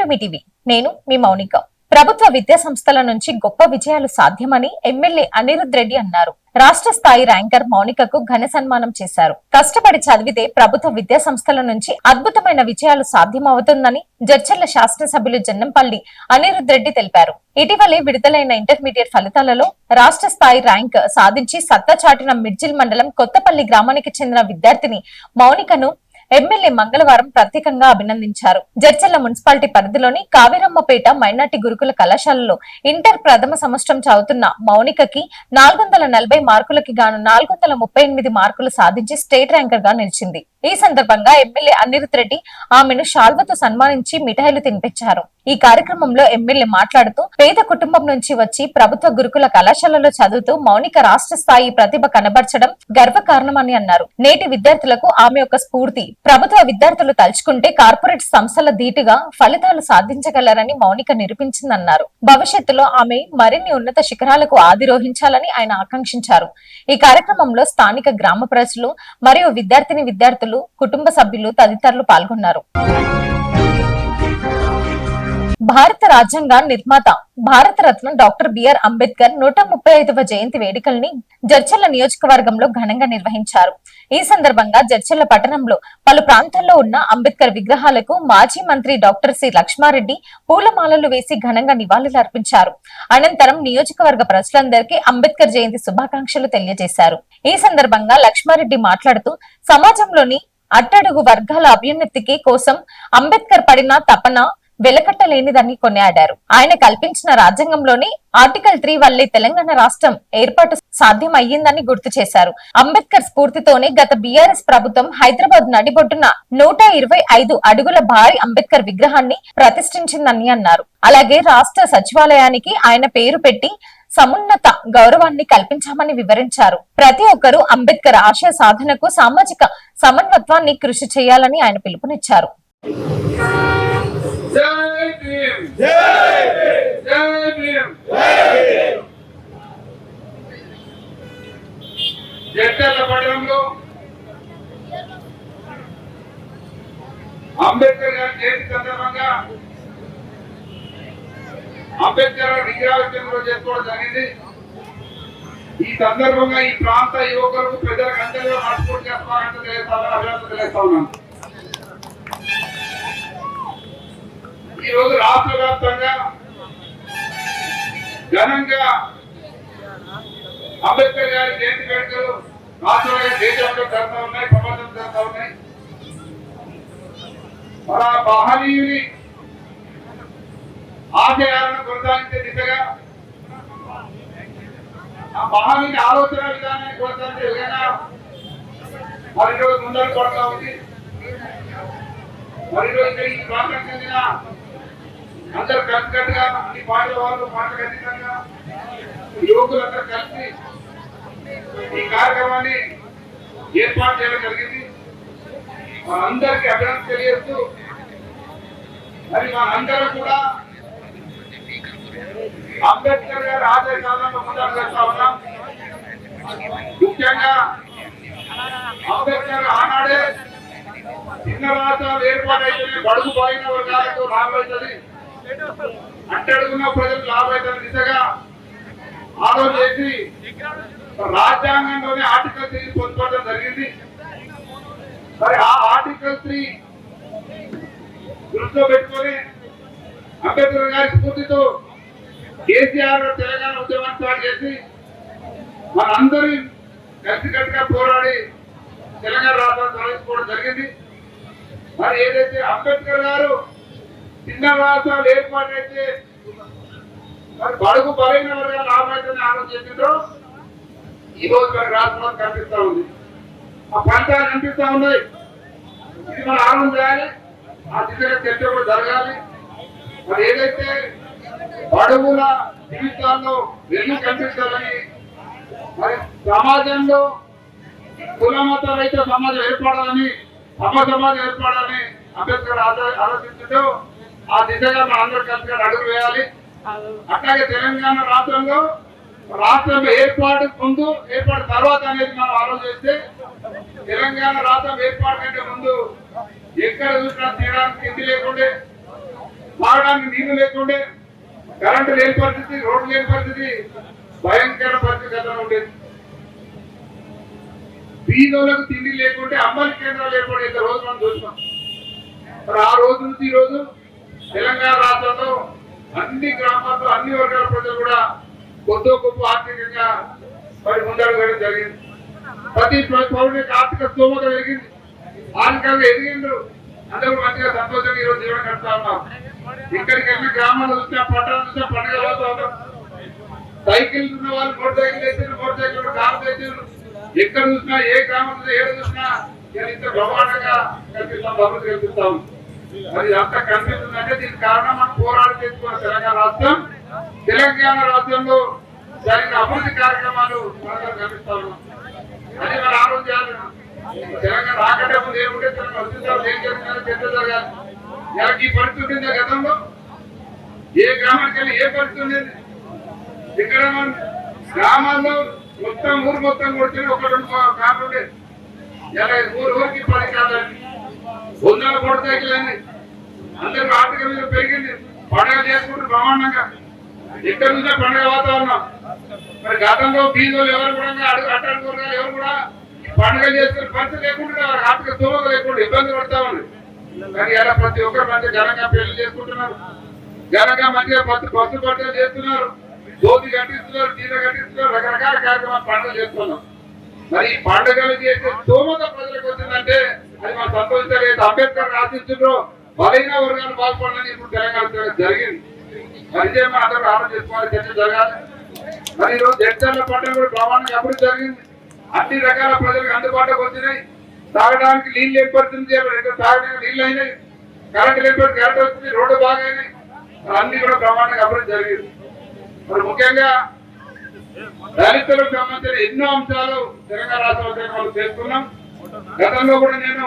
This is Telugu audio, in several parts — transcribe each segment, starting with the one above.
పున్నమి టీవీ. నేను మీ మౌనిక. ప్రభుత్వ విద్యా సంస్థల నుంచి గొప్ప విజయాలు సాధ్యమని ఎమ్మెల్యే అనిరుద్ రెడ్డి అన్నారు. రాష్ట్ర స్థాయి ర్యాంకర్ మౌనికకు ఘన సన్మానం చేశారు. కష్టపడి చదివితే ప్రభుత్వ విద్యా సంస్థల నుంచి అద్భుతమైన విజయాలు సాధ్యమవుతుందని జడ్చర్ల శాసనసభ్యులు జన్నంపల్లి అనిరుద్ రెడ్డి తెలిపారు. ఇటీవలే విడుదలైన ఇంటర్మీడియట్ ఫలితాలలో రాష్ట్ర స్థాయి ర్యాంక్ సాధించి సత్తా చాటిన మిడ్జిల్ మండలం కొత్తపల్లి గ్రామానికి చెందిన విద్యార్థిని మౌనికను ఎమ్మెల్యే మంగళవారం ప్రత్యేకంగా అభినందించారు. జడ్చర్ల మున్సిపాలిటీ పరిధిలోని కావేరమ్మపేట మైనార్టీ గురుకుల కళాశాలలో ఇంటర్ ప్రథమ సంవత్సరం చదువుతున్న మౌనికకి 440 మార్కులకి గాను 438 మార్కులు సాధించి స్టేట్ ర్యాంకర్ గా నిలిచింది. ఈ సందర్భంగా ఎమ్మెల్యే అనిరుద్ రెడ్డి ఆమెను శాల్వతో సన్మానించి మిఠాయిలు తినిపించారు. ఈ కార్యక్రమంలో ఎమ్మెల్యే మాట్లాడుతూ పేద కుటుంబం నుంచి వచ్చి ప్రభుత్వ గురుకుల కళాశాలలో చదువుతూ మౌనిక రాష్ట్ర స్థాయి ప్రతిభ కనబర్చడం గర్వకారణమని అన్నారు. నేటి విద్యార్థులకు ఆమె యొక్క స్ఫూర్తి. ప్రభుత్వ విద్యార్థులు తలుచుకుంటే కార్పొరేట్ సంస్థల ధీటుగా ఫలితాలు సాధించగలరని మౌనిక నిరూపించిందన్నారు. భవిష్యత్తులో ఆమె మరిన్ని ఉన్నత శిఖరాలకు ఆధిరోహించాలని ఆయన ఆకాంక్షించారు. ఈ కార్యక్రమంలో స్థానిక గ్రామ ప్రజలు మరియు విద్యార్థులు, కుటుంబ సభ్యులు తదితరులు పాల్గొన్నారు. భారత రాజ్యాంగ నిర్మాత భారతరత్న డాక్టర్ బిఆర్ అంబేద్కర్ 135వ జయంతి వేడుకల్ని జడ్చర్ల నియోజకవర్గంలో ఘనంగా నిర్వహించారు. ఈ సందర్భంగా జడ్చర్ల పట్టణంలో పలు ప్రాంతాల్లో ఉన్న అంబేద్కర్ విగ్రహాలకు మాజీ మంత్రి డాక్టర్ సి లక్ష్మారెడ్డి పూలమాలలు వేసి ఘనంగా నివాళులు అర్పించారు. అనంతరం నియోజకవర్గ ప్రజలందరికీ అంబేద్కర్ జయంతి శుభాకాంక్షలు తెలియజేశారు. ఈ సందర్భంగా లక్ష్మారెడ్డి మాట్లాడుతూ సమాజంలోని అట్టడుగు వర్గాల అభ్యున్నతికి కోసం అంబేద్కర్ పడిన తపన వెలకట్టలేనిదని కొనియాడారు. ఆయన కల్పించిన రాజ్యాంగంలోని ఆర్టికల్ 3 వల్లే తెలంగాణ రాష్ట్రం ఏర్పాటు సాధ్యమయ్యిందని గుర్తు చేశారు. అంబేద్కర్ స్ఫూర్తితోనే గత బీఆర్ఎస్ ప్రభుత్వం హైదరాబాద్ నడిబొడ్డున 125 అడుగుల భారీ అంబేద్కర్ విగ్రహాన్ని ప్రతిష్ఠించిందని అన్నారు. అలాగే రాష్ట్ర సచివాలయానికి ఆయన పేరు పెట్టి సమున్నత గౌరవాన్ని కల్పించామని వివరించారు. ప్రతి ఒక్కరూ అంబేద్కర్ ఆశయ సాధనకు సామాజిక సమన్వత్వాన్ని కృషి చేయాలని ఆయన పిలుపునిచ్చారు. జడ్చర్ల పట్టణంలో అంబేద్కర్ గారి జయంతి సందర్భంగా అంబేద్కర్ విగ్రహావిష్కరణ చేసుకోవడం జరిగింది. ఈ సందర్భంగా ఈ ప్రాంత యువకులకు పెద్దలకు అందరూ మనస్ఫూర్తిగా స్వాగతం తెలియజేస్తామని అభినందనలు తెలియజేస్తా ఉన్నాను. ఈ రోజు రాష్ట్ర వ్యాప్తంగా ఘనంగా అంబేద్కర్ గారి జయంతి వేడుకలు రాష్ట్రంలో దేశంలో జరుగుతూ ఉన్నాయి, ప్రపంచంలో జరుగుతూ ఉన్నాయి. మన మహనీయుని ఆశయాలను కొనసాగించే దిశగా ఆ మహనీయుని ఆలోచన విధానాన్ని కొనసాగించే విధంగా మరి రోజు ముందరు పడుతూ ఉంది. మరి రోజు ఈ ప్రాంతం చెందిన అందరు కలిసికట్టుగా అన్ని పార్టీల వాళ్ళు పాటలు ఖచ్చితంగా యువకులందరూ కలిసి ఈ కార్యక్రమాన్ని ఏర్పాటు చేయడం జరిగింది. మనందరికీ అభినందన తెలియజేస్తూ మరి మనందరూ కూడా అంబేద్కర్ గారి ఆశయాలను ముందరు చేస్తా ఉన్నాం. ముఖ్యంగా అంబేద్కర్ ఆనాడే చిన్న రాష్ట్రాలు ఏర్పాటైతే బడుగు బలైన వర్గాలకు లాభం అవుతుంది, అట్టడుగున్న ప్రజలకు లాభం అవుతుంది దిశగా ఆలోచన చేసి రాజ్యాంగంలోనే ఆర్టికల్ 3 పొందుపరచడం జరిగింది. మరి ఆ ఆర్టికల్ 3 దృష్టిలో పెట్టుకొని అంబేద్కర్ గారి స్ఫూర్తితో కేసీఆర్ తెలంగాణ ఉద్యమాన్ని స్టార్ట్ చేసి మనందరి కలిసికట్టుగా పోరాడి తెలంగాణ రాష్ట్రాన్ని తొలగించుకోవడం జరిగింది. మరి ఏదైతే అంబేద్కర్ గారు చిన్న రాష్ట్రాలు ఏర్పాటైతే మరి బడుగు బలైన వర్గాల లాభాన్ని ఆలోచన చేసిందో ఈ రోజు మన రాష్ట్రంలో కనిపిస్తా ఉంది. ఆ ఫలితాలు కనిపిస్తా ఉన్నాయి. ఇది మనం ఆనందం చేయాలి, ఆ దిశగా చర్చ కూడా జరగాలి. మరి ఏదైతే బడుగుల జీవితాల్లో వెలుగు కనిపించాలని, మరి సమాజంలో కుల మత రైతు సమాజం ఏర్పడాలని, సమాజం ఏర్పడాలని అంబేద్కర్ ఆలోచించడం ఆ దిశగా మన అందరూ కలిసి అడుగులు వేయాలి. అట్లాగే తెలంగాణ రాష్ట్రంలో రాష్ట్రం ఏర్పాటు ముందు ఏర్పాటు తర్వాత అనేది మనం ఆలోచిస్తే తెలంగాణ రాష్ట్రం ఏర్పాటు కంటే ముందు ఎక్కడ చూసినా తీయడానికి తిండి లేకుండే, తాగడానికి తాగడానికి నీళ్లు లేకుండే, కరెంటు లేని పరిస్థితి, రోడ్డు లేని పరిస్థితి, భయంకర పరిస్థితి గతంలో ఉండేది. బీదోళ్ళకు తిండి లేకుంటే అమ్మల కేంద్రాలు ఏర్పడే రోజు మనం చూసినాం. మరి ఆ రోజు నుంచి ఈ రోజు తెలంగాణ రాష్ట్రంలో అన్ని గ్రామాల్లో అన్ని వర్గాల ప్రజలు కూడా కొద్దో గొప్ప ఆర్థికంగా మరి ముందడుగడం జరిగింది. ప్రతి పౌరుని ఆర్థిక స్తోమత పెరిగింది, ఆర్థికంగా ఎదిగిండ్రు, అందరూ మంచిగా సంతోషంగా ఈరోజు జీవనం గడుపుతా ఉన్నాం. ఇక్కడికి వెళ్ళిన గ్రామాల్లో చూసినా పట్టణాలు చూసినా పండుగ పోతా ఉన్నాం. సైకిల్ ఉన్న వాళ్ళు మోటార్ సైకిల్ వేసారు, మోటార్ సైకిల్ కారు వేసారు. ఎక్కడ చూసినా ఏ గ్రామంలో ఏడు చూసినా ఇంత బ్రహ్మాండంగా కనిపిస్తాం, అభివృద్ధి కల్పిస్తాం. మరి అంతా కనిపిస్తుందంటే దీనికి కారణం మనం పోరాటం చేసుకున్న తెలంగాణ రాష్ట్రం. తెలంగాణ రాష్ట్రంలో జరిగిన అభివృద్ధి కార్యక్రమాలు మనకు కనిపిస్తా ఉన్నాం. అది మన ఆలోచన. తెలంగాణ రాకటే ముందు ఏముంటే తెలంగాణ వచ్చిన ఏం జరిగిందో చర్చ జరగాలి. ఎవరికి ఈ పరిస్థితి ఉండిందా గతంలో? ఏ గ్రామానికి వెళ్ళి ఏ పరిస్థితి ఉండేది? ఇక్కడ గ్రామాల్లో మొత్తం ఊరు మొత్తం కొడుతుంది, ఒక 2 కార్లు ఉండేది. ఊరికి 10 కార్లు, 100 మోటార్ సైకిల్ అయింది. అందరూ ఆర్థిక మీద పెరిగింది, పండుగ చేసుకుంటారు బ్రహ్మాండంగా. ఎక్కడ చూసినా పండుగ వాతావరణం. మరి గతంలో బీదోళ్ళు ఎవరు కూడా అట్టడి కూరగాయలు ఎవరు కూడా పండుగ చేసుకునే పరిస్థితి లేకుండా, ఆర్థిక స్తోమత లేకుండా ఇబ్బంది పడతా ఉంది. కానీ ఇలా ప్రతి ఒక్కరు మంచిగా ఘనంగా పెళ్లి చేసుకుంటున్నారు, ఘనంగా మంచిగా బస్సు బట్టలు చేస్తున్నారు, జ్యోతి కట్టిస్తున్నారు, చీర కట్టిస్తున్నారు, రకరకాల కార్యక్రమాలు పండుగలు చేస్తున్నాం. మరి ఈ పండుగలు చేసే స్తోమత ప్రజలకు వచ్చిందంటే అది మనం సంతోషించలేదు. అంబేద్కర్ ఆశించుండ్రో బలైన వర్గాలు బాగుపడాలని ఇప్పుడు తెలంగాణ జరిగింది. మరి ఇదే మనం అందరూ ఆలోచన చేసుకోవాలి, చర్చ జరగాలి. మరి ఈరోజు జడ్చర్ల పట్టణం కూడా ప్రమాణంగా అభివృద్ధి జరిగింది. అన్ని రకాల ప్రజలకు అందుబాటులోకి వచ్చినాయి. తాగడానికి నీళ్ళు ఏర్పడుతుంది, తాగడానికి నీళ్ళు అయినాయి, కరెంటు ఏర్పడి కరెంట్ వచ్చింది, రోడ్డు బాగా అయినాయి. అన్ని కూడా ప్రమాణంగా అభివృద్ధి జరిగింది. మరి ముఖ్యంగా దళితులకు సంబంధించిన ఎన్నో అంశాలు తెలంగాణ రాష్ట్రంలో మనం చేసుకున్నాం. గతంలో కూడా నేను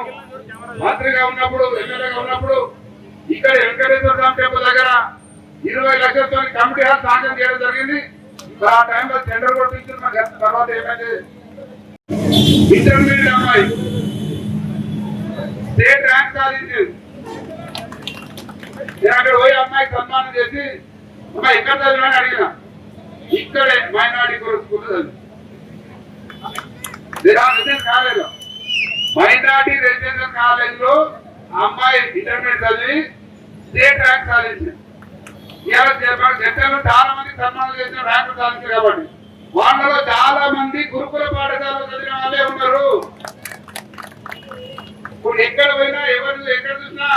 మంత్రిగా ఉన్నప్పుడు, ఎమ్మెల్యేగా ఉన్నప్పుడు ఇక్కడ వెంకటేశ్వర స్వామి టెంపుల్ దగ్గర 20 లక్షలతో కమిటీ హాల్ సాంక్షన్ చేయడం జరిగింది. ఆ టైంలో టెండర్ కూడా తీసుకున్నాం. తర్వాత ఏమైంది, ఇంటర్మీడియట్ అమ్మాయి స్టేట్ ర్యాంక్ సాధించింది. నేను అక్కడ పోయి అమ్మాయికి సన్మానం చేసి, అమ్మాయి ఎక్కడ చదివినా అడిగిన, ఇక్కడే minority school residential college, minority residential college లో అమ్మాయి ఇంటర్మీడియట్ చదివి స్టేట్ ర్యాంక్ సాధించింది. జంటలో చాలా మంది సన్మానం చేసిన ర్యాంకులు సాధించారు. కాబట్టి వాళ్ళలో చాలా మంది గురుకుల పాఠశాలలో చదివిన వాళ్ళే ఉన్నారు. ఇప్పుడు ఎక్కడ పోయినా ఎవరు ఎక్కడ చూసినా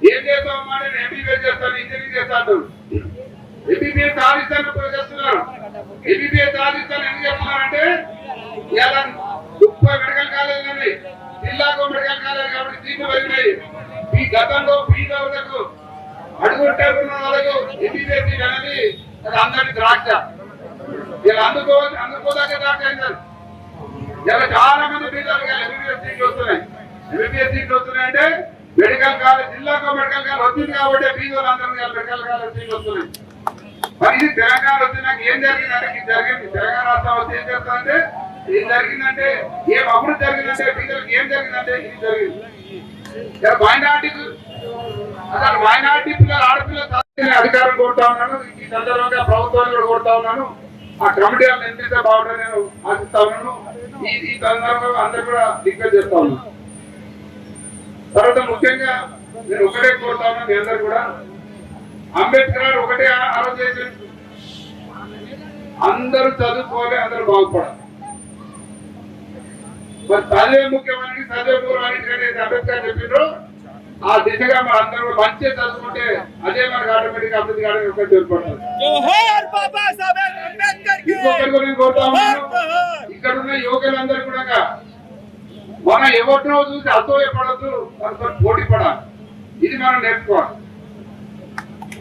ఏం చేస్తామమ్మా, నేను ఎంబీబీఎస్ చేస్తాను, ఇంజనీరింగ్ చేస్తాను, ఎంబీబీఎస్ సాధిస్తాను చేస్తున్నారు. ఎంబీబీఎస్ సాధిస్తాను ఎందుకు చెప్తున్నారంటే ఇలా 30 మెడికల్ కాలేజీలు ఉన్నాయి, జిల్లాకు మెడికల్ కాలేజ్ కాబట్టి సీట్లు వెళ్ళినాయి. ఈ గతంలో బీదలకు అడుగుంటున్న వాళ్ళకు ఎంబీబీఎస్ అనేది అది అందరి ద్రాక్ష. ఇలా అందుకోదాకే ద్రాక్ష అయింది. ఇలా చాలా మంది బీదలకు ఎంబీబీఎస్ సీట్లు వస్తున్నాయి. ఎంబీబీఎస్ సీట్లు వస్తున్నాయంటే మెడికల్ కాలేజ్, జిల్లాకు మెడికల్ కాలేజ్ వచ్చింది కాబట్టి బీదోళ్ళు అందరూ మెడికల్ కాలేజ్ సీట్లు వస్తున్నాయి. మరి ఇది తెలంగాణ వచ్చినాక ఏం జరిగిందంటే ఇది జరిగింది. తెలంగాణ రాష్ట్రం వచ్చి ఏం చేస్తుందంటే ఏం జరిగిందంటే, ఏం అభివృద్ధి జరిగిందంటే, బీదోళ్ళకి ఏం జరిగిందంటే ఇది జరిగింది. మైనార్టీకి అసలు మైనార్టీ పిల్లలు ఆడపిల్లలు అధికారం కోరుతా ఉన్నాను. ఈ సందర్భంగా ప్రభుత్వాన్ని కూడా కోరుతా ఉన్నాను. ఆ కమిటీ నిర్మిస్తే బాగుంటుంది నేను ఆశిస్తా ఉన్నాను. ఈ సందర్భంగా అందరూ కూడా రిక్వెస్ట్ చేస్తా ఉన్నాను. తర్వాత ముఖ్యంగా నేను ఒకటే కోరుతా ఉన్నాను, మీ అందరు కూడా అంబేద్కర్ గారు ఒకటే ఆలోచన, అందరూ చదువుకోవాలి, అందరూ బాగుపడాలి. మరి చదివే ముఖ్యమైన చదివే పూర్వానికి అంబేద్కర్ చెప్పిండ్రు. ఆ దిశగా మన అందరూ మంచిగా చదువుకుంటే అదే మనకు ఆటోమేటిక్ అభివృద్ధి కావడానికి ఏర్పడుతుంది. ఇక్కడ ఉన్న యువకులందరూ కూడా మనం ఎవరినో చూసి అసూయపడద్దు, మనతో పోటీ పడాలి. ఇది మనం నేర్చుకోవాలి.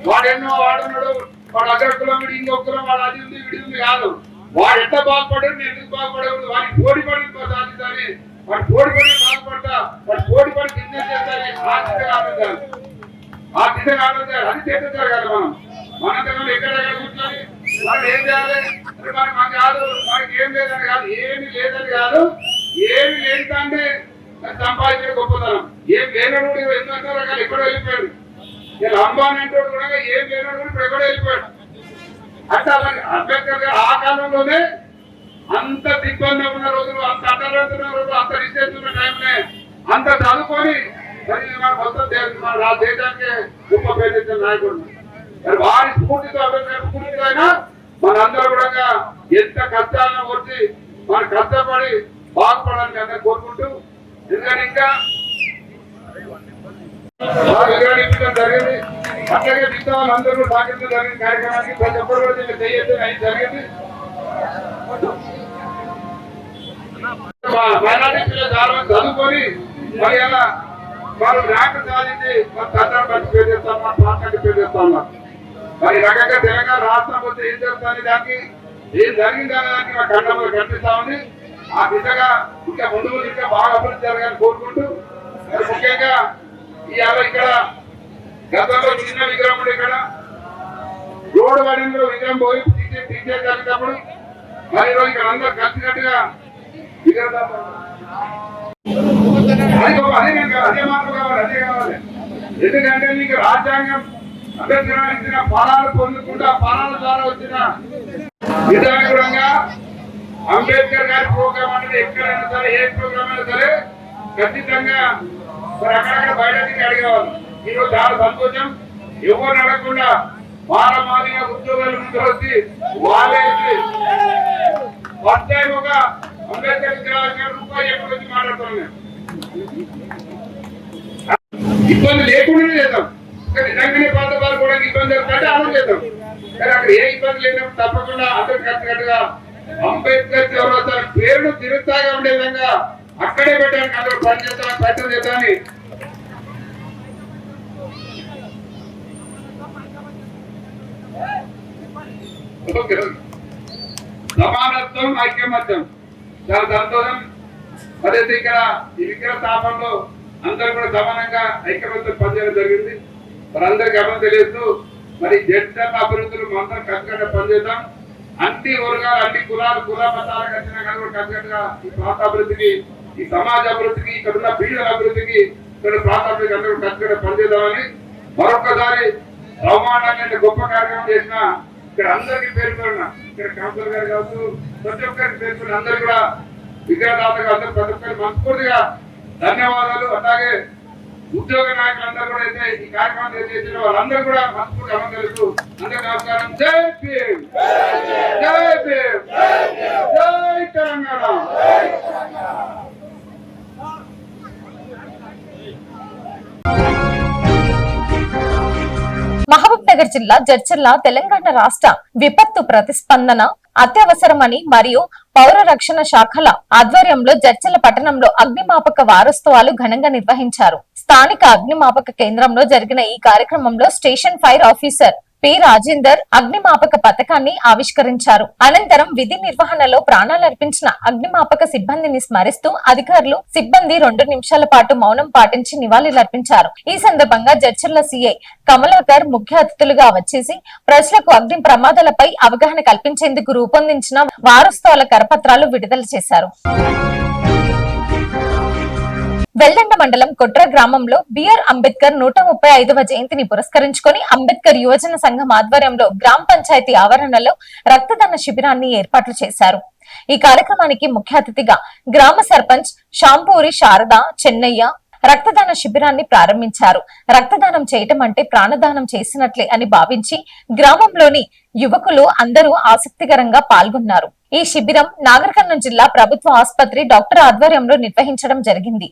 వాడెన్నో వాడున్నాడు, వాడు అగ్రకులం, ఇంకో కులం, వాడు అది ఉంది విడి ఉంది కాదు. వాడు ఎంత బాగుపడదు, నేను ఎందుకు బాగుపడకూడదు, వాడికి పోటీ పడి సాధించాలి, వాడు పోటీ పడి బాగుపడతా, వాడు పోటీ పడి బిజినెస్ చేస్తాలి. ఆ దిశగా ఆలోచించాలి, ఆ దిశగా ఆలోచించాలి. అది చేస్తారు కదా మనం. మనంతరం ఎక్కడెక్కడ కూర్చొని మనం ఏం చేయాలి, మనకి కాదు, మనకి ఏం లేదని కాదు, ఏమి లేదని కాదు, ఏమి లేదంటే సంపాదించే గొప్పతనం. ఏం లేనప్పుడు ఎన్నో రకాలు ఎక్కడో వెళ్ళిపోయాడు. ఇలా అంబానీ అంటే కూడా ఏం లేనాడు కూడా ఇప్పుడు ఎక్కడో వెళ్ళిపోయాడు. అంటే అలాగే అంబేద్కర్ గారు ఆ కాలంలోనే అంత దిగ్బంధం ఉన్న రోజులు, అంత అడ్డలున్న రోజులు, అంత రిసెర్చ్ ఉన్న టైంలో అంత చదువుకొని మరి మన మొత్తం మన దేశానికి గొప్ప పేరు తెచ్చిన నాయకుడు. మరి వారి స్ఫూర్తితో అంబేద్కర్ స్ఫూర్తితో అయినా మనందరూ కూడా ఎంత కష్టాలను వచ్చి మన కష్టపడి బాగుపడాలని అందరూ కోరుకుంటూ, ఎందుకంటే ఇంకా జరిగింది. అట్లాగే మిగతా వాళ్ళందరూ సహకరించడం జరిగిన కార్యక్రమానికి ప్రతి ఒక్కరు కూడా చేయొచ్చు అది జరిగింది. మైనార్టీ పిల్లలు చాలా మంది చదువుకొని మరి అలా వాళ్ళు ర్యాంకు సాధించి మన తల్లిదండ్రులు మంచి పేరు చేస్తాం, మన పార్టీకి పేరు చేస్తా ఉన్నాం. మరి ఈ రకంగా తెలంగాణ రాష్ట్రం వస్తే ఏం జరుగుతుంది, దానికి ఏం జరిగిందనే దానికి మా కళ్ళలో కనిపిస్తా ఉంది. ఆ దిశగా ఇంకా ముందు ముందు ఇంకా బాగా అభివృద్ధి జరగాలని కోరుకుంటూ, మరి ముఖ్యంగా ఇవాళ ఇక్కడ గతంలో చిన్న విగ్రహం ఉండే ఇక్కడ రోడ్డు వాడిలో విగ్రహం పోయి తీసేటప్పుడు మరి రోజు ఇక్కడ అందరూ కలిసినట్టుగా విగ్రహం అదే మాత్రం కావాలి, అదే కావాలి. ఎందుకంటే మీకు రాజ్యాంగం అంబేద్కర్ ఇచ్చిన ఫలాలు పొందుకుంటా ఫలాల ద్వారా వచ్చిన విధానంగా అంబేద్కర్ గారి ప్రోగ్రామ్ అనేది ఎక్కడైనా సరే, ఏ ప్రోగ్రామ్ అయినా సరే ఖచ్చితంగా మరి అక్కడక్కడ బయటకి అడిగేవాళ్ళు. ఈరోజు చాలా సంతోషం. ఎవరు అడగకుండా మానమాదిగా ఉద్యోగాల ముందు వచ్చి వాళ్ళే ఫస్ట్ టైం ఒక అంబేద్కర్ రూపాయి ఎప్పుడు వచ్చి మాట్లాడుతున్నాం. ఇబ్బంది లేకుండానే చేద్దాం. నిజంగానే పాత వాళ్ళు కూడా ఇబ్బంది జరుగుతుంటే అమలు చేద్దాం. కానీ అక్కడ ఏ ఇబ్బంది లేనప్పుడు తప్పకుండా అందరు కరెక్ట్గా అంబేద్కర్ చౌరస్తా పేరును తిరుగుతాగా ఉండే విధంగా అక్కడే పెట్టడానికి అందరూ పనిచేద్దాం, ప్రయత్నం చేద్దామని సమానత్వం, ఐక్యమత్యం చాలా సంతోషం. అదే ఇక్కడ ఈ విగ్రహ స్థాపనలో అందరూ కూడా సమానంగా ఐక్యమత్యం పనిచేయడం జరిగింది. మరి అందరికి గమనం తెలియజేస్తూ మరి జడ్చర్ల అభివృద్ధులు అందరం కట్టుకట్ట పనిచేద్దాం. అన్ని వర్గాలు, అన్ని కులాలు, కుల మతాలకు వచ్చినా కానీ కూడా కట్టుకట్టుగా ఈ ప్రాంత అభివృద్ధికి, ఈ సమాజ అభివృద్ధికి, ఇక్కడ ఉన్న పీడల అభివృద్ధికి, ఇక్కడ ప్రాంత అభివృద్ధికి అందరూ కట్టుకట్ట పనిచేద్దామని మరొకసారి బ్రహ్మాండంగా గొప్ప కార్యక్రమం చేసిన ఇక్కడ అందరికీ పేర్కొన్న ఇక్కడ కౌన్సిలర్ గారు కావచ్చు, ప్రతి ఒక్కరికి పేర్కొన్న అందరూ కూడా విగ్రహదాతగా అందరూ ప్రతి ఒక్కరికి మనస్ఫూర్తిగా ధన్యవాదాలు. అలాగే ఉద్యోగ నాయకులందరూ కూడా అయితే ఈ కార్యక్రమం చేసిన వాళ్ళందరూ కూడా మనస్ఫూర్తి అమలు తెలుసు. అందరికీ నమస్కారం. జై భీమ్, జై భీమ్, జై తెలంగాణ. మహబూబ్ నగర్ జిల్లా జడ్చర్ల తెలంగాణ రాష్ట్ర విపత్తు ప్రతిస్పందన అత్యవసరమని మరియు పౌర రక్షణ శాఖల ఆధ్వర్యంలో జడ్చర్ల పట్టణంలో అగ్నిమాపక వారోత్సవాలు ఘనంగా నిర్వహించారు. స్థానిక అగ్నిమాపక కేంద్రంలో జరిగిన ఈ కార్యక్రమంలో station fire officer P Rajender అగ్నిమాపక పథకాన్ని ఆవిష్కరించారు. అనంతరం విధి నిర్వహణలో ప్రాణాలర్పించిన అగ్నిమాపక సిబ్బందిని స్మరిస్తూ అధికారులు, సిబ్బంది 2 నిమిషాల పాటు మౌనం పాటించి నివాళులర్పించారు. ఈ సందర్భంగా జడ్చర్ల సిఐ కమలాకర్ ముఖ్య అతిథులుగా వచ్చేసి ప్రజలకు అగ్ని ప్రమాదాలపై అవగాహన కల్పించేందుకు రూపొందించిన వారోత్సవాల కరపత్రాలు విడుదల చేశారు. వెల్దండ మండలం కొట్ర గ్రామంలో బిఆర్ అంబేద్కర్ 135వ జయంతిని పురస్కరించుకొని అంబేద్కర్ యువజన సంఘం ఆధ్వర్యంలో గ్రామ పంచాయతీ ఆవరణలో రక్తదాన శిబిరాన్ని ఏర్పాట్లు చేశారు. ఈ కార్యక్రమానికి ముఖ్య అతిథిగా గ్రామ సర్పంచ్ షాంపూరి శారద చెన్నయ్య రక్తదాన శిబిరాన్ని ప్రారంభించారు. రక్తదానం చేయటం అంటే ప్రాణదానం చేసినట్లే అని భావించి గ్రామంలోని యువకులు అందరూ ఆసక్తికరంగా పాల్గొన్నారు. ఈ శిబిరం నాగర్కర్నూలు జిల్లా ప్రభుత్వ ఆసుపత్రి డాక్టర్ ఆధ్వర్యంలో నిర్వహించడం జరిగింది.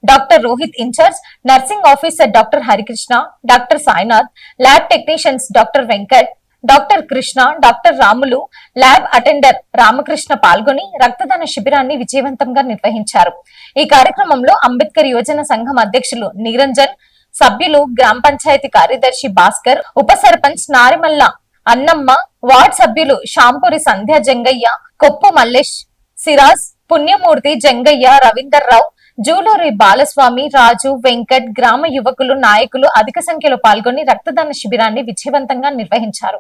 Doctor Rohit in charge, nursing officer doctor Harikrishna, doctor Sainath, lab technicians doctor Venkat, doctor Krishna, doctor Ramulu, lab attender Ramakrishna పాల్గొని రక్తదాన శిబిరాన్ని విజయవంతంగా నిర్వహించారు. ఈ కార్యక్రమంలో అంబేద్కర్ యువజన సంఘం అధ్యక్షులు నిరంజన్, సభ్యులు గ్రామ పంచాయతీ కార్యదర్శి భాస్కర్, ఉప సర్పంచ్ నారిమల్ల అన్నమ్మ, వార్డ్ సభ్యులు షాంపూరి సంధ్య జంగయ్య, కొప్పు మల్లేష్, సిరాజ్, పుణ్యమూర్తి, జంగయ్య, రవీందర్ రావు, జూలూరి బాలస్వామి, రాజు, వెంకట్, గ్రామ యువకులు, నాయకులు అధిక సంఖ్యలో పాల్గొని రక్తదాన శిబిరాన్ని విజయవంతంగా నిర్వహించారు.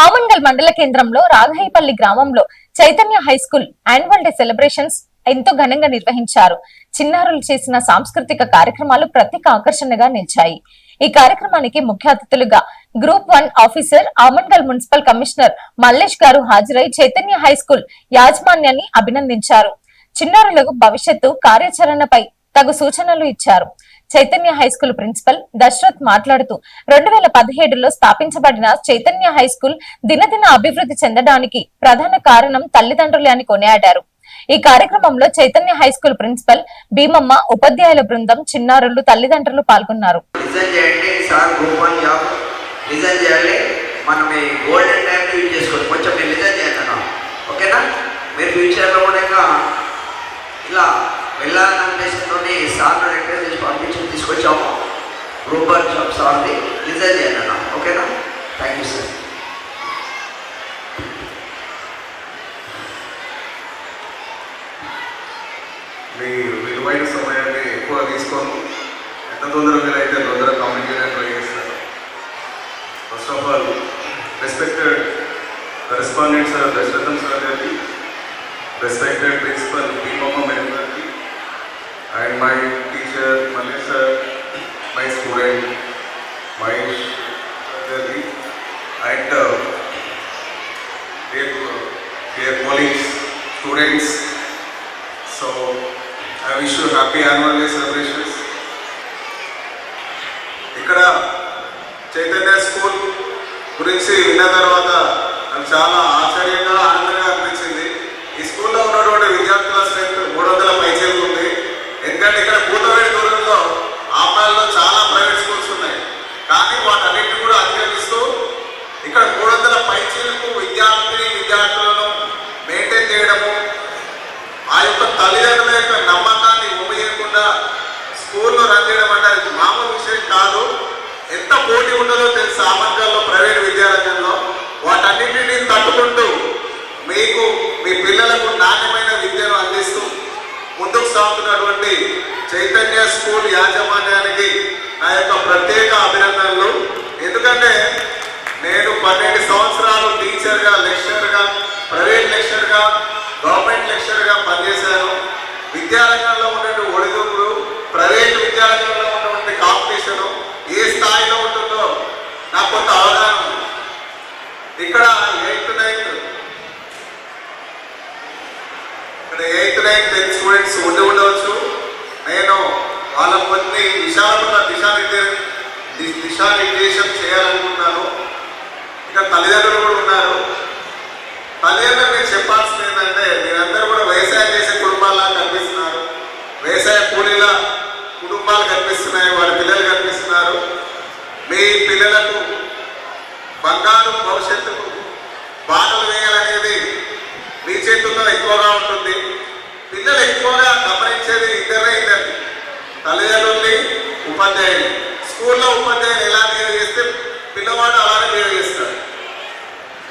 ఆమన్గల్ మండల కేంద్రంలో రాఘయ్యపల్లి గ్రామంలో Chaitanya high school annual day celebrations ఎంతో ఘనంగా నిర్వహించారు. చిన్నారులు చేసిన సాంస్కృతిక కార్యక్రమాలు ప్రత్యేక ఆకర్షణగా నిలిచాయి. ఈ కార్యక్రమానికి ముఖ్య అతిథులుగా group 1 officer Amangal municipal commissioner Mallesh గారు హాజరై చైతన్య హై స్కూల్ యాజమాన్యాన్ని అభినందించారు. చిన్నారులకు భవిష్యత్తు కార్యాచరణపై తగు సూచనలు ఇచ్చారు. Chaitanya high school principal Dasharath మాట్లాడుతూ 2017లో స్థాపించబడిన చైతన్య హై స్కూల్ దినదిన అభివృద్ధి చెందడానికి ప్రధాన కారణం తల్లిదండ్రులే అని కొనియాడారు. ఈ కార్యక్రమంలో Chaitanya high school principal Bheemamma, ఉపాధ్యాయుల బృందం, చిన్నారులు, తల్లిదండ్రులు పాల్గొన్నారు. ఇలా వెళ్ళాలనే ఉద్దేశంతో సార్లు రిక్వెస్ట్ చేసి పంపించి తీసుకొచ్చాము. గ్రూప్ 1 సార్ని రిజైన్ చేయండి అన్న. ఓకేనా? Thank you sir. మీ విలువైన సమయాన్ని ఎక్కువ తీసుకోను. ఎంత తొందరగా వీలైతే తొందరగా కమ్యూనికేట్ ట్రై చేస్తారు. First of all respected correspondent sir Dasarathan sir గారికి, respected principal Bhimamma Madam Garki, and my teacher Malik sir, my student Mahesh Garki, and dear colleagues, students. So I wish you happy annual day celebrations. ఇక్కడ చైతన్య స్కూల్ గురించి విన్న తర్వాత నాకు చాలా ఆశ్చర్యంగా, ఆనందంగా అనిపించింది. ఈ స్కూల్లో ఉన్నటువంటి విద్యార్థుల స్ట్రెంత్ 300 పైచేలు ఉంది. ఎందుకంటే ఇక్కడ కూతవేడి దూరంలో ఆపాలలో చాలా ప్రైవేట్ స్కూల్స్ ఉన్నాయి. కానీ వాటన్నిటిని కూడా అధిగమిస్తూ ఇక్కడ 300 పైచేలకు విద్యార్థులను మెయింటైన్ చేయడము, ఆ యొక్క తల్లిదండ్రుల యొక్క నమ్మకాన్ని ఉమ్మేయకుండా స్కూల్లో రన్ చేయడం అంటే అది మామూలు విషయం కాదు. ఎంత పోటీ ఉండదో తెలుసు ఆమంగల్లో ప్రైవేట్ విద్యారంగంలో. వాటన్నింటినీ తట్టుకుంటూ మీకు మీ పిల్లలకు నాణ్యమైన విద్యను అందిస్తూ ముందుకు సాగుతున్నటువంటి చైతన్య స్కూల్ యాజమాన్యానికి నా యొక్క ప్రత్యేక అభినందనలు. ఎందుకంటే నేను 12 సంవత్సరాలు టీచర్గా, లెక్చరర్గా, ప్రైవేట్ లెక్చరర్గా, గవర్నమెంట్ లెక్చరర్గా పనిచేశాను. విద్యారంగంలో ఉన్నటువంటి ఒడిదుడుకులు, ప్రైవేట్ విద్యారంగంలో ఉన్నటువంటి కాంపిటీషను ఏ స్థాయిలో ఉంటుందో నాకు కొంత అవగాహన ఉంది. ఇక్కడ 8th, 9th, 10th స్టూడెంట్స్ ఉండవచ్చు. నేను వాళ్ళ కొన్ని విషయాల దిశానిర్దేశం చేయాలనుకుంటున్నాను. ఇక్కడ తల్లిదండ్రులు కూడా ఉన్నారు. తల్లిదండ్రులు మీరు చెప్పాల్సింది ఏంటంటే, మీరందరూ కూడా వ్యవసాయం చేసే కుటుంబాల్లా కనిపిస్తున్నారు. వ్యవసాయ కూలీల కుటుంబాలు కనిపిస్తున్నాయి, వారి పిల్లలు కనిపిస్తున్నారు. మీ పిల్లలకు బంగారు భవిష్యత్తుకు బాటలు వేయాలనేది మీ చేతుల్లో ఎక్కువగా ఉంటుంది. పిల్లలు ఎక్కువగా గమనించేది ఇద్దరు, తల్లిదండ్రుల్ని, ఉపాధ్యాయులు. స్కూల్లో ఉపాధ్యాయులు ఎలా బిహేవ్ చేస్తే పిల్లవాడు అలానే బిహేవ్ చేస్తాడు.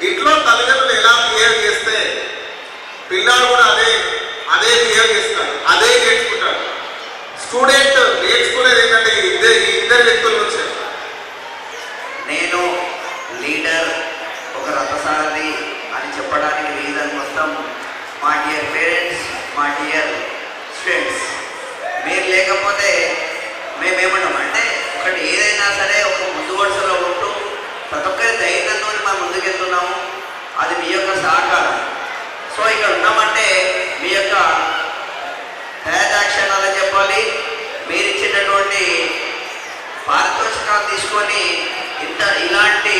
ఇంట్లో తల్లిదండ్రులు ఎలా బిహేవ్ చేస్తే పిల్లాడు కూడా అదే బిహేవ్ చేస్తాడు, అదే నేర్చుకుంటాడు. స్టూడెంట్ నేర్చుకునేది ఏంటంటే ఇద్దరు వ్యక్తుల నుంచే. నేను లీడర్, ఒక రథసారథి అని చెప్పడానికి రీజన్ మొత్తం మా డియర్ పేరెంట్స్, మా డియర్ స్టూడెంట్స్. మీరు లేకపోతే మేమేమంటాం అంటే, ఒకటి ఏదైనా సరే ఒక ముందు వరుసలో ఉంటూ ప్రతి ఒక్కరి ధైర్యంతో మనం ముందుకెళ్తున్నాము. అది మీ యొక్క సహకారం. సో ఇక్కడ ఉన్నామంటే మీ యొక్క దయాదాక్షిణ్యాలని చెప్పాలి. మీరు ఇచ్చినటువంటి పారితోషికాలు తీసుకొని ఇలాంటి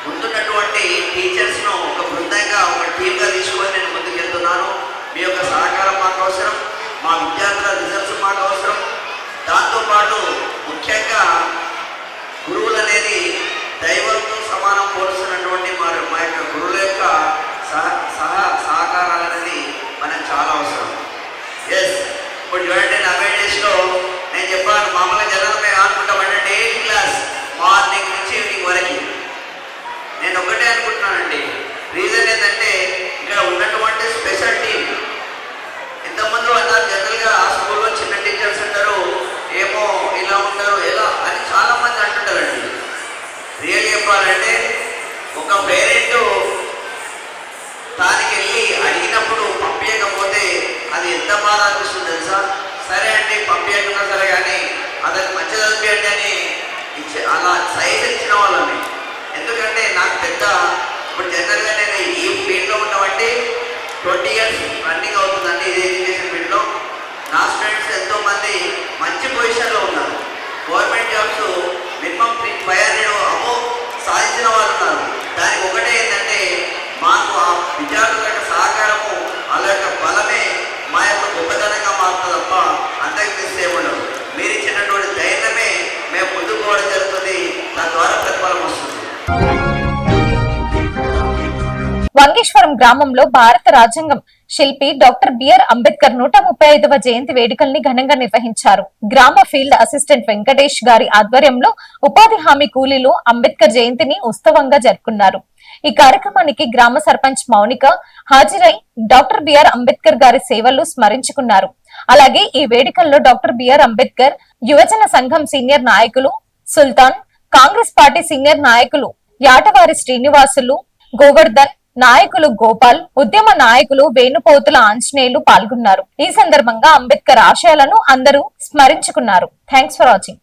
ముందున్నటువంటి టీచర్స్ను ఒక బృందంగా, ఒక టీమ్గా తీసుకొని నేను ముందుకెళ్తున్నాను. మీ యొక్క సహకారం మాకు అవసరం, మా విద్యార్థుల రిజల్ట్స్ మాకు అవసరం. దాంతోపాటు ముఖ్యంగా గురువులు అనేది దైవంతో సమానం పోలుస్తున్నటువంటి మా యొక్క గురువుల యొక్క సహకారాలు అనేది మనకు చాలా అవసరం. ఎస్, ఇప్పుడు చూడండి, 90 డేస్లో నేను చెప్పాను, మామూలుగా జనాలు మేము అనుకుంటామంటే డైలీ క్లాస్ మార్నింగ్ నుంచి ఈవినింగ్ వరకు. నేను ఒకటే అనుకుంటున్నానండి, రీజన్ ఏంటంటే ఇక్కడ ఉన్నటువంటి స్పెషల్ టీమ్. ఇంతకుముందు అన్నారు జనరల్గా ఆ స్కూల్లో చిన్న టీచర్స్ ఉంటారు, ఏమో ఇలా అలా సైజ్ ఇచ్చిన వాళ్ళని. ఎందుకంటే నాకు పెద్ద ఇప్పుడు జనరల్గా నేను ఈ ఫీల్డ్లో ఉన్నవంటే 20 years రన్నింగ్ అవుతుందండి ఇదే ఎడ్యుకేషన్ ఫీల్డ్లో. నా స్టూడెంట్స్ ఎంతోమంది మంచి పొజిషన్లో ఉన్నారు. గవర్నమెంట్ జాబ్స్ మినిమం 500 అమో సాధించిన వాళ్ళు ఉన్నారు. దానికి ఒకటే ఏంటంటే మాకు ఆ విద్యార్థుల యొక్క సహకారము వాళ్ళ యొక్క బలమే మా యొక్క గొప్పతనంగా మారుతుంది తప్ప అంతకు మిస్ ఏముండదు. మీరు ఇచ్చినటువంటి ధైర్యమే మేము ముందుకు పోవడం జరుగుతుంది. తద్వారా ప్రతిఫలం వస్తుంది. వంగేశ్వరం గ్రామంలో భారత రాజ్యాంగం శిల్పి డాక్టర్ బిఆర్ అంబేద్కర్ 135వ జయంతి వేడుకల్ని ఘనంగా నిర్వహించారు. గ్రామ ఫీల్డ్ అసిస్టెంట్ వెంకటేష్ గారి ఆధ్వర్యంలో ఉపాధి హామీ కూలీలు అంబేద్కర్ జయంతిని ఉత్సవంగా జరుపుకున్నారు. ఈ కార్యక్రమానికి గ్రామ సర్పంచ్ మౌనిక హాజరై డాక్టర్ బిఆర్ అంబేద్కర్ గారి సేవలు స్మరించుకున్నారు. అలాగే ఈ వేడుకల్లో డాక్టర్ బిఆర్ అంబేద్కర్ యువజన సంఘం సీనియర్ నాయకులు సుల్తాన్, కాంగ్రెస్ పార్టీ సీనియర్ నాయకులు యాటవారి శ్రీనివాసులు, గోవర్ధన్, నాయకులు గోపాల్, ఉద్యమ నాయకులు వేణుపోతుల ఆంజనేయులు పాల్గొన్నారు. ఈ సందర్భంగా అంబేద్కర్ ఆశయాలను అందరూ స్మరించుకున్నారు. Thanks for watching.